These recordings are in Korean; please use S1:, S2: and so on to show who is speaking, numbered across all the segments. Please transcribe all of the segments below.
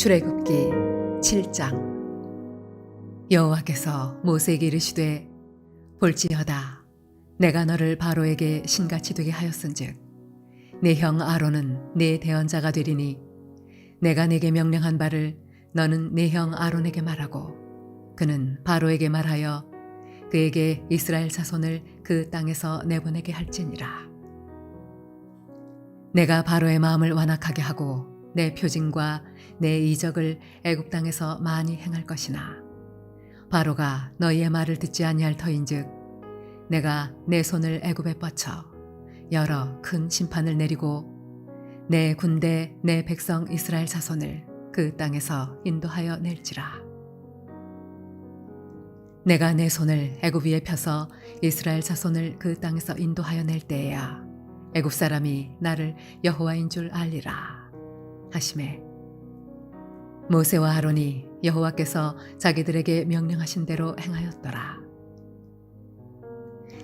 S1: 출애굽기 7장. 여호와께서 모세에게 이르시되 볼지어다 내가 너를 바로에게 신같이 되게 하였은즉 내 형 아론은 내 대언자가 되리니 내가 네게 명령한 바를 너는 내 형 아론에게 말하고 그는 바로에게 말하여 그에게 이스라엘 자손을 그 땅에서 내보내게 할지니라. 내가 바로의 마음을 완악하게 하고 내 표징과 내 이적을 애굽 땅에서 많이 행할 것이나 바로가 너희의 말을 듣지 아니할 터인즉 내가 내 손을 애굽에 뻗쳐 여러 큰 심판을 내리고 내 군대 내 백성 이스라엘 자손을 그 땅에서 인도하여 낼지라. 내가 내 손을 애굽 위에 펴서 이스라엘 자손을 그 땅에서 인도하여 낼 때에야 애굽 사람이 나를 여호와인 줄 알리라 하시매 모세와 아론이 여호와께서 자기들에게 명령하신 대로 행하였더라.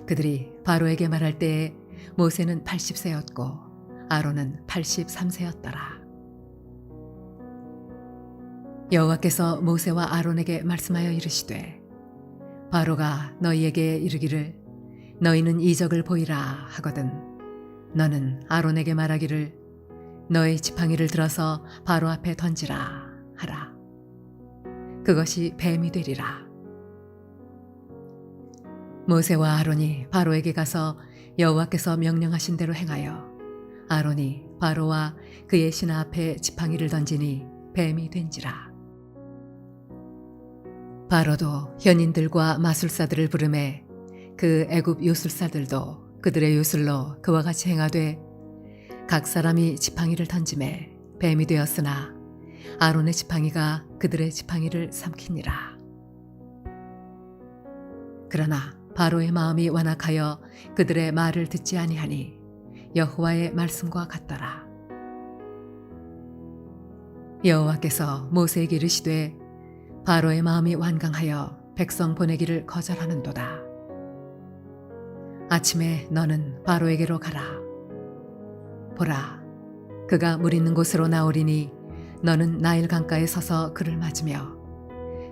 S1: 그들이 바로에게 말할 때에 모세는 80세였고 아론은 83세였더라. 여호와께서 모세와 아론에게 말씀하여 이르시되 바로가 너희에게 이르기를 너희는 이적을 보이라 하거든 너는 아론에게 말하기를 너의 지팡이를 들어서 바로 앞에 던지라 하라. 그것이 뱀이 되리라. 모세와 아론이 바로에게 가서 여호와께서 명령하신 대로 행하여 아론이 바로와 그의 신하 앞에 지팡이를 던지니 뱀이 된지라. 바로도 현인들과 마술사들을 부르매 그 애굽 요술사들도 그들의 요술로 그와 같이 행하되 각 사람이 지팡이를 던지매 뱀이 되었으나 아론의 지팡이가 그들의 지팡이를 삼키니라. 그러나 바로의 마음이 완악하여 그들의 말을 듣지 아니하니 여호와의 말씀과 같더라. 여호와께서 모세에게 이르시되 바로의 마음이 완강하여 백성 보내기를 거절하는도다. 아침에 너는 바로에게로 가라. 보라, 그가 물 있는 곳으로 나오리니 너는 나일 강가에 서서 그를 맞으며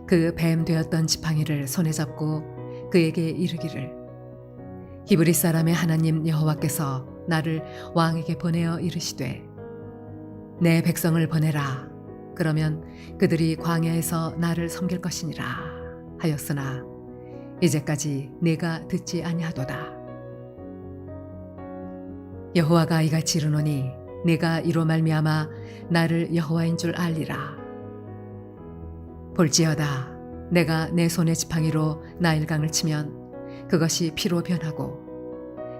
S1: 그 뱀 되었던 지팡이를 손에 잡고 그에게 이르기를 히브리 사람의 하나님 여호와께서 나를 왕에게 보내어 이르시되 내 백성을 보내라. 그러면 그들이 광야에서 나를 섬길 것이니라 하였으나 이제까지 내가 듣지 아니하도다. 여호와가 이같이 이르노니 네가 이로 말미암아 나를 여호와인 줄 알리라. 볼지어다 내가 내 손의 지팡이로 나일강을 치면 그것이 피로 변하고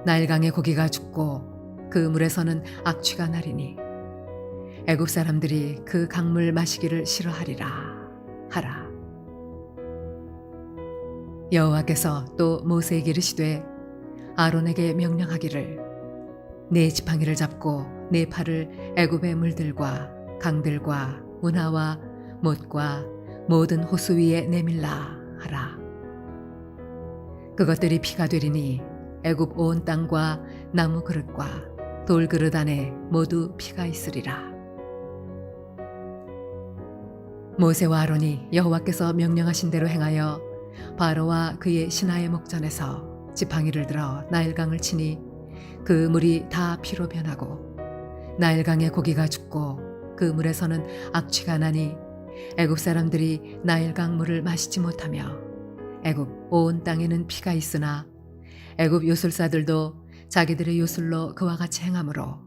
S1: 나일강의 고기가 죽고 그 물에서는 악취가 나리니 애굽 사람들이 그 강물 마시기를 싫어하리라 하라. 여호와께서 또 모세에게 이르시되 아론에게 명령하기를 네 지팡이를 잡고 네 팔을 애굽의 물들과 강들과 운하와 못과 모든 호수 위에 내밀라 하라. 그것들이 피가 되리니 애굽 온 땅과 나무 그릇과 돌 그릇 안에 모두 피가 있으리라. 모세와 아론이 여호와께서 명령하신 대로 행하여 바로와 그의 신하의 목전에서 지팡이를 들어 나일강을 치니 그 물이 다 피로 변하고 나일강의 고기가 죽고 그 물에서는 악취가 나니 애굽 사람들이 나일강 물을 마시지 못하며 애굽 온 땅에는 피가 있으나 애굽 요술사들도 자기들의 요술로 그와 같이 행하므로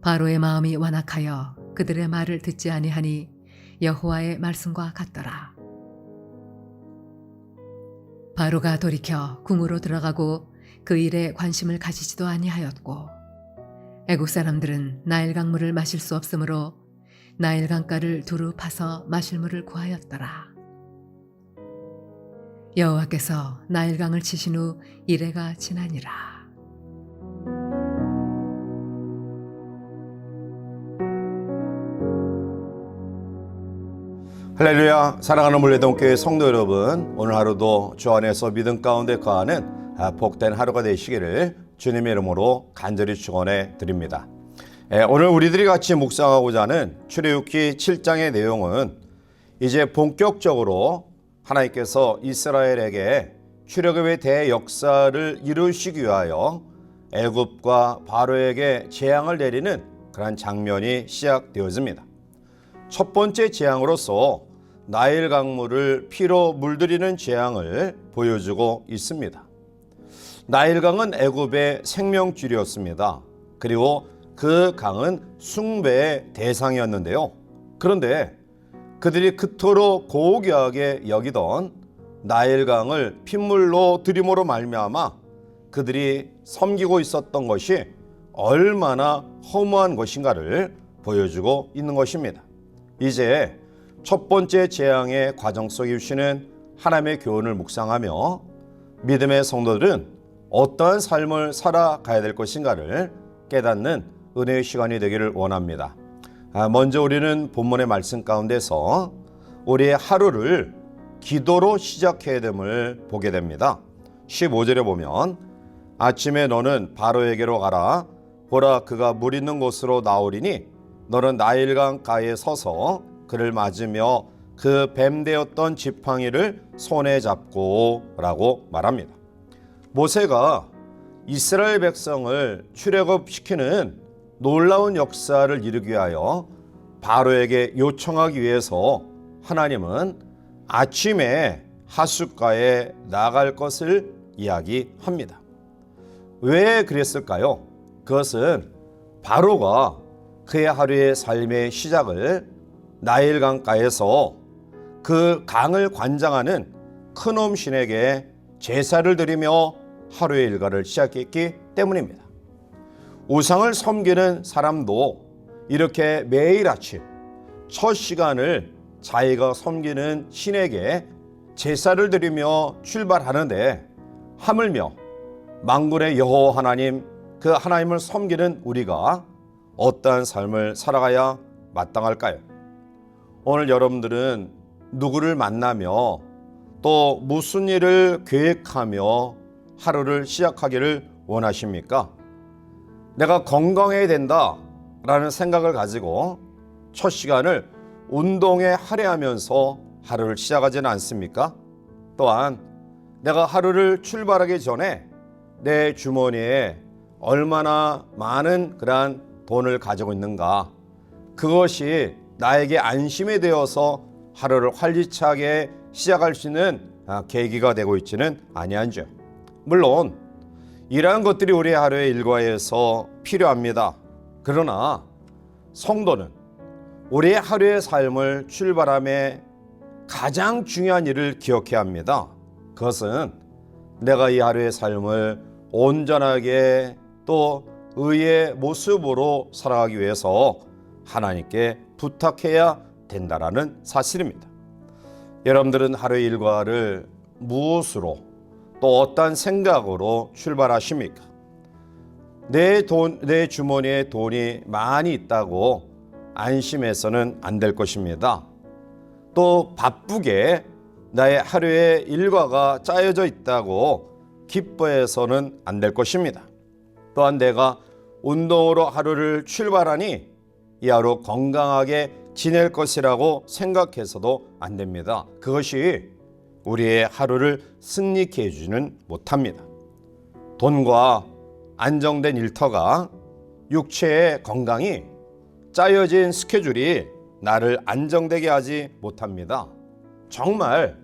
S1: 바로의 마음이 완악하여 그들의 말을 듣지 아니하니 여호와의 말씀과 같더라. 바로가 돌이켜 궁으로 들어가고 그 일에 관심을 가지지도 아니하였고 애굽 사람들은 나일강 물을 마실 수 없으므로 나일강가를 두루 파서 마실 물을 구하였더라. 여호와께서 나일강을 치신 후 이레가 지나니라.
S2: 할렐루야. 사랑하는 물레동교회 성도 여러분, 오늘 하루도 주 안에서 믿음 가운데 거하는 복된 하루가 되시기를 주님의 이름으로 간절히 축원해 드립니다. 오늘 우리들이 같이 묵상하고자 하는 출애굽기 7장의 내용은 이제 본격적으로 하나님께서 이스라엘에게 출애굽의 대역사를 이루시기 위하여 애굽과 바로에게 재앙을 내리는 그런 장면이 시작되어집니다. 첫 번째 재앙으로서 나일 강물을 피로 물들이는 재앙을 보여주고 있습니다. 나일강은 애굽의 생명줄이었습니다. 그리고 그 강은 숭배의 대상이었는데요. 그런데 그들이 그토록 고귀하게 여기던 나일강을 핏물로 들임으로 말미암아 그들이 섬기고 있었던 것이 얼마나 허무한 것인가를 보여주고 있는 것입니다. 이제 첫 번째 재앙의 과정 속에 주시는 하나님의 교훈을 묵상하며 믿음의 성도들은 어떠한 삶을 살아가야 될 것인가를 깨닫는 은혜의 시간이 되기를 원합니다. 먼저 우리는 본문의 말씀 가운데서 우리의 하루를 기도로 시작해야 됨을 보게 됩니다. 15절에 보면 아침에 너는 바로에게로 가라. 보라 그가 물 있는 곳으로 나오리니 너는 나일강 가에 서서 그를 맞으며 그 뱀되었던 지팡이를 손에 잡고 라고 말합니다. 모세가 이스라엘 백성을 출애굽시키는 놀라운 역사를 이루기 위하여 바로에게 요청하기 위해서 하나님은 아침에 하숫가에 나갈 것을 이야기합니다. 왜 그랬을까요? 그것은 바로가 그의 하루의 삶의 시작을 나일강가에서 그 강을 관장하는 큰놈 신에게 제사를 드리며 하루의 일과를 시작했기 때문입니다. 우상을 섬기는 사람도 이렇게 매일 아침 첫 시간을 자기가 섬기는 신에게 제사를 드리며 출발하는데 하물며 만군의 여호와 하나님, 그 하나님을 섬기는 우리가 어떠한 삶을 살아가야 마땅할까요? 오늘 여러분들은 누구를 만나며 또 무슨 일을 계획하며 하루를 시작하기를 원하십니까? 내가 건강해야 된다라는 생각을 가지고 첫 시간을 운동에 할애하면서 하루를 시작하지는 않습니까? 또한 내가 하루를 출발하기 전에 내 주머니에 얼마나 많은 그러한 돈을 가지고 있는가, 그것이 나에게 안심이 되어서 하루를 활기차게 시작할 수 있는 계기가 되고 있지는 아니하죠. 물론 이러한 것들이 우리 하루의 일과에서 필요합니다. 그러나 성도는 우리의 하루의 삶을 출발함에 가장 중요한 일을 기억해야 합니다. 그것은 내가 이 하루의 삶을 온전하게 또 의의 모습으로 살아가기 위해서 하나님께 부탁해야 된다라는 사실입니다. 여러분들은 하루의 일과를 무엇으로 또 어떤 생각으로 출발하십니까? 내 주머니에 돈이 많이 있다고 안심해서는 안 될 것입니다. 또 바쁘게 나의 하루의 일과가 짜여져 있다고 기뻐해서는 안 될 것입니다. 또한 내가 운동으로 하루를 출발하니 이 하루 건강하게 지낼 것이라고 생각해서도 안 됩니다. 그것이 우리의 하루를 승리케 해주지는 못합니다. 돈과 안정된 일터가 육체의 건강이 짜여진 스케줄이 나를 안정되게 하지 못합니다. 정말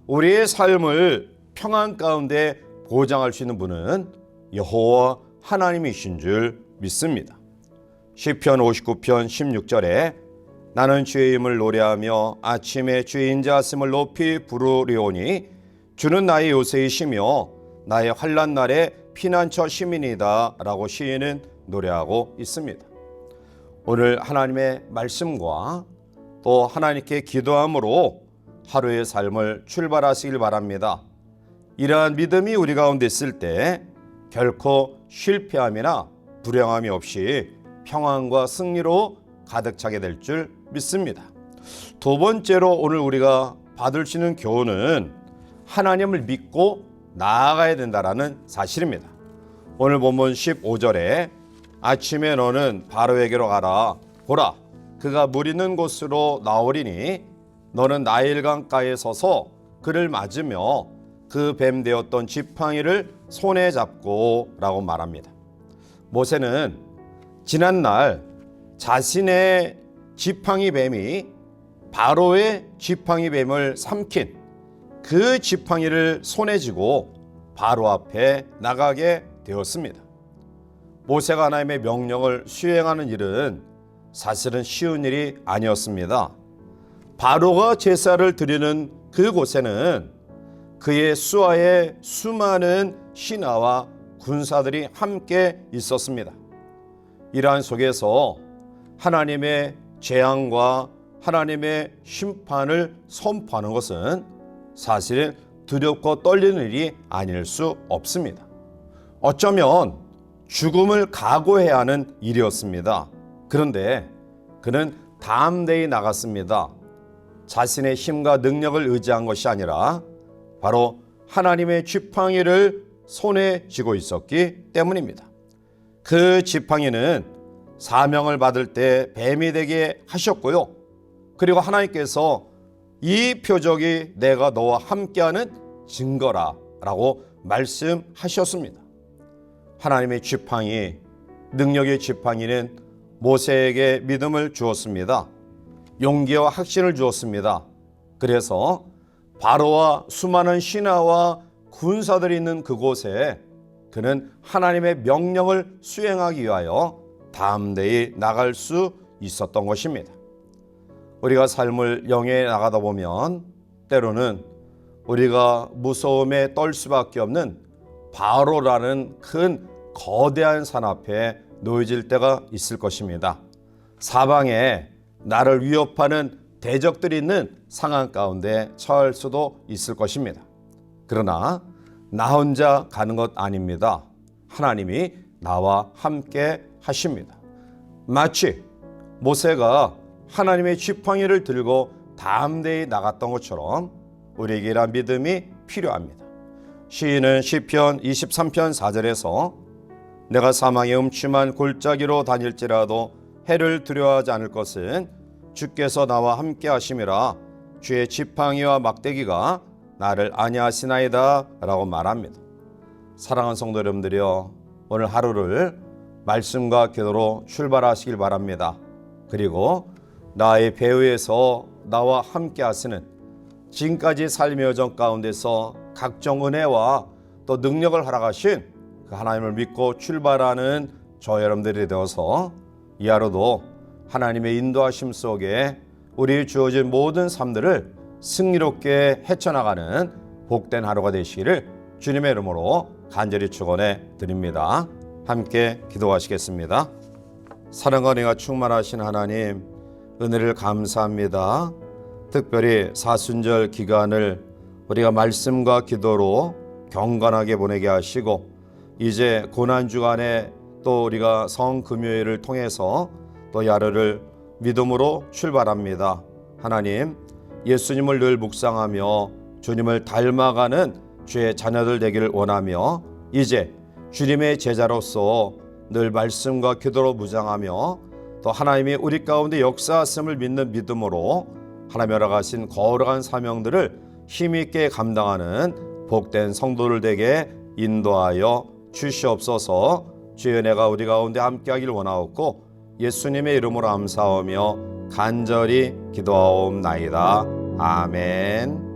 S2: 우리의 삶을 평안 가운데 보장할 수 있는 분은 여호와 하나님이신 줄 믿습니다. 시편 59편 16절에 나는 주의 이름을 노래하며 아침에 주의 인자하심을 높이 부르리오니 주는 나의 요새이시며 나의 환난 날에 피난처 시민이다 라고 시인은 노래하고 있습니다. 오늘 하나님의 말씀과 또 하나님께 기도함으로 하루의 삶을 출발하시길 바랍니다. 이러한 믿음이 우리 가운데 있을 때 결코 실패함이나 불행함이 없이 평안과 승리로 가득 차게 될 줄 믿습니다. 두 번째로 오늘 우리가 받을 수 있는 교훈은 하나님을 믿고 나아가야 된다는 사실입니다. 오늘 본문 15절에 아침에 너는 바로에게로 가라. 보라, 그가 물 있는 곳으로 나오리니 너는 나일강가에 서서 그를 맞으며 그 뱀 되었던 지팡이를 손에 잡고 라고 말합니다. 모세는 지난날 자신의 지팡이 뱀이 바로의 지팡이 뱀을 삼킨 그 지팡이를 손에 쥐고 바로 앞에 나가게 되었습니다. 모세가 하나님의 명령을 수행하는 일은 사실은 쉬운 일이 아니었습니다. 바로가 제사를 드리는 그곳에는 그의 수하에 수많은 신하와 군사들이 함께 있었습니다. 이러한 속에서 하나님의 재앙과 하나님의 심판을 선포하는 것은 사실은 두렵고 떨리는 일이 아닐 수 없습니다. 어쩌면 죽음을 각오해야 하는 일이었습니다. 그런데 그는 담대히 나갔습니다. 자신의 힘과 능력을 의지한 것이 아니라 바로 하나님의 지팡이를 손에 쥐고 있었기 때문입니다. 그 지팡이는 사명을 받을 때 뱀이 되게 하셨고요. 그리고 하나님께서 이 표적이 내가 너와 함께하는 증거라 라고 말씀하셨습니다. 하나님의 지팡이, 능력의 지팡이는 모세에게 믿음을 주었습니다. 용기와 확신을 주었습니다. 그래서 바로와 수많은 신하와 군사들이 있는 그곳에 그는 하나님의 명령을 수행하기 위하여 담대히 나갈 수 있었던 것입니다. 우리가 삶을 영에 나가다 보면 때로는 우리가 무서움에 떨 수밖에 없는 바로라는 큰 거대한 산 앞에 놓여질 때가 있을 것입니다. 사방에 나를 위협하는 대적들이 있는 상황 가운데 처할 수도 있을 것입니다. 그러나 나 혼자 가는 것 아닙니다. 하나님이 나와 함께 하십니다. 마치 모세가 하나님의 지팡이를 들고 담대히 나갔던 것처럼 우리에게 이러한 믿음이 필요합니다. 시인은 시편 23편 4절에서 내가 사망의 음침한 골짜기로 다닐지라도 해를 두려워하지 않을 것은 주께서 나와 함께 하심이라 주의 지팡이와 막대기가 나를 안위하시나이다 라고 말합니다. 사랑하는 성도 여러분들이여, 오늘 하루를 말씀과 기도로 출발하시길 바랍니다. 그리고 나의 배후에서 나와 함께 하시는 지금까지 삶의 여정 가운데서 각종 은혜와 또 능력을 허락하신 그 하나님을 믿고 출발하는 저 여러분들이 되어서 이 하루도 하나님의 인도하심 속에 우리 주어진 모든 삶들을 승리롭게 헤쳐나가는 복된 하루가 되시기를 주님의 이름으로 간절히 축원해 드립니다. 함께 기도하시겠습니다. 사랑과 은혜가 충만하신 하나님, 은혜를 감사합니다. 특별히 사순절 기간을 우리가 말씀과 기도로 경건하게 보내게 하시고 이제 고난주간에 또 우리가 성금요일을 통해서 또 야르를 믿음으로 출발합니다. 하나님, 예수님을 늘 묵상하며 주님을 닮아가는 주의 자녀들 되기를 원하며 이제 주님의 제자로서 늘 말씀과 기도로 무장하며 또 하나님이 우리 가운데 역사하심을 믿는 믿음으로 하나님 허락하신 거룩한 사명들을 힘있게 감당하는 복된 성도들 되게 인도하여 주시옵소서. 주의 은혜가 우리 가운데 함께하기를 원하옵고 예수님의 이름으로 감사하며 간절히 기도하옵나이다. 아멘.